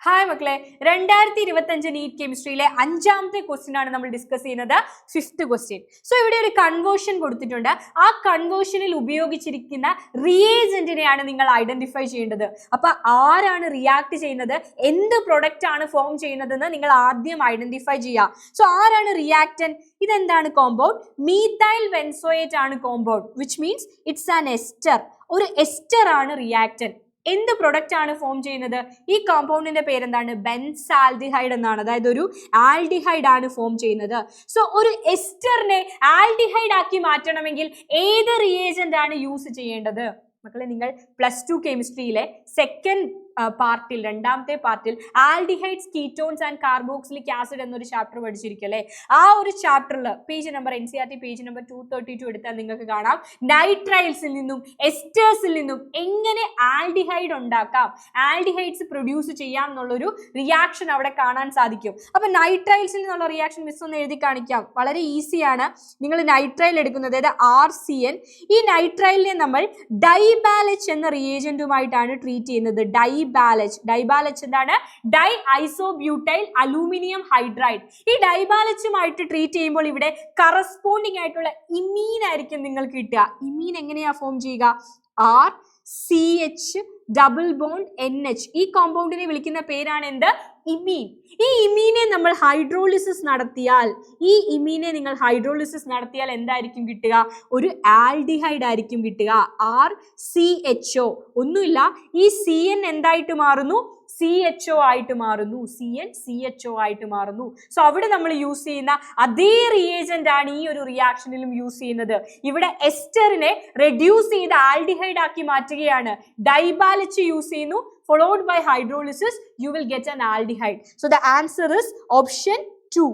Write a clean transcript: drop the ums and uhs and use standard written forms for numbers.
Hi മക്കളെ, 2025 NEET കെമിസ്ട്രിയിലെ 5ാമത്തെ question ആണ് നമ്മൾ ഡിസ്കസ് ചെയ്യുന്നത്. 5th question. സോ ഇവിടെ ഒരു കൺവേർഷൻ കൊടുത്തിട്ടുണ്ട്. ആ കൺവേർഷനിൽ ഉപയോഗിച്ചിരിക്കുന്ന റിയേജന്റിനെയാണ് നിങ്ങൾ ഐഡന്റിഫൈ ചെയ്യേണ്ടത്. അപ്പൊ ആരാണ് റിയാക്ട് ചെയ്യുന്നത്, എന്ത് പ്രൊഡക്റ്റ് ആണ് ഫോം ചെയ്യുന്നതെന്ന് നിങ്ങൾ ആദ്യം ഐഡന്റിഫൈ ചെയ്യുക. സോ ആരാണ് റിയാക്ടന്റ്? ഇതെന്താണ് കോമ്പൗണ്ട്? മീഥൈൽ ബെൻസോയേറ്റ് ആണ് compound, which means it's an ester. ഒരു എസ്റ്റർ ആണ് റിയാക്ടന്റ്. എന്ത് പ്രൊഡക്റ്റ് ആണ് ഫോം ചെയ്യുന്നത്? ഈ കോമ്പൗണ്ടിന്റെ പേരെന്താണ്? ബെൻസാൽഡിഹൈഡ് എന്നാണ്. അതായത് ഒരു ആൽഡിഹൈഡ് ആണ് ഫോം ചെയ്യുന്നത്. സോ ഒരു എസ്റ്ററിനെ ആൽഡിഹൈഡ് ആക്കി മാറ്റണമെങ്കിൽ ഏത് റിയേജന്റ് ആണ് യൂസ് ചെയ്യേണ്ടത്? മക്കളെ, നിങ്ങൾ +2 കെമിസ്ട്രിയിലെ സെക്കൻഡ് പാർട്ടിൽ, 2ാമത്തെ പാർട്ടിൽ aldehydes, ketones and carboxylic acid എന്നൊരു ചാപ്റ്റർ പഠിച്ചിരിക്കല്ലേ? ആ ഒരു ചാപ്റ്ററിൽ page number NCERT page number 232 എടുത്താൽ നിങ്ങൾക്ക് കാണാം നൈട്രൈൽസിൽ നിന്നും എസ്റ്റേഴ്സിൽ നിന്നും എങ്ങനെ ആൽഡിഹൈഡ് ഉണ്ടാക്കാം, ആൽഡിഹൈഡ്സ് പ്രൊഡ്യൂസ് ചെയ്യാം എന്നുള്ളൊരു റിയാക്ഷൻ അവിടെ കാണാൻ സാധിക്കും. അപ്പൊ നൈട്രൈൽസിൽ നിന്നുള്ള റിയാക്ഷൻ മിസ് ഒന്ന് എഴുതി കാണിക്കാം. വളരെ ഈസിയാണ്. നിങ്ങൾ നൈട്രൈൽ എടുക്കുന്നത്, അതായത് RCN. ഈ നൈട്രൈലിനെ നമ്മൾ ഡൈബാലച്ച് എന്ന റിയേജന്റുമായിട്ടാണ് ട്രീറ്റ് ചെയ്യുന്നത്. ഡൈബാലച്ച് എന്താണ്? Di isobutyl aluminium hydride. ഈ ഡൈബാലച്ചുമായിട്ട് ട്രീറ്റ് ചെയ്യുമ്പോൾ ഇവിടെ കറസ്പോണ്ടിങ് ആയിട്ടുള്ള ഇമീൻ ആയിരിക്കും നിങ്ങൾക്ക് കിട്ടുക. ഇമീൻ എങ്ങനെയാ ഫോം ചെയ്യുക? RCH double bond NH. ഈ കോമ്പൗണ്ടിനെ വിളിക്കുന്ന പേരാണ് എന്ത്? ഇമീൻ. ഈ ഇമീനെ നമ്മൾ ഹൈഡ്രോളിസിസ് നടത്തിയാൽ, എന്തായിരിക്കും കിട്ടുക? ഒരു ആൽഡിഹൈഡ് ആയിരിക്കും കിട്ടുക. RCHO. ഒന്നുമില്ല, ഈ CN എന്തായിട്ട് മാറുന്നു? CHO ആയിട്ട് മാറുന്നു. CN CHO ആയിട്ട് മാറുന്നു. സോ അവിടെ നമ്മൾ യൂസ് ചെയ്യുന്ന അതേ റിയേജന്റ് ആണ് ഈ ഒരു റിയാക്ഷനിലും യൂസ് ചെയ്യുന്നത്. ഇവിടെ എസ്റ്ററിനെ റെഡ്യൂസ് ചെയ്ത് ആൽഡിഹൈഡ് ആക്കി മാറ്റുകയാണ്. ഡൈബാലച്ച് യൂസ് ചെയ്യുന്നു, followed by hydrolysis, you will get an aldehyde. So the answer is option 2.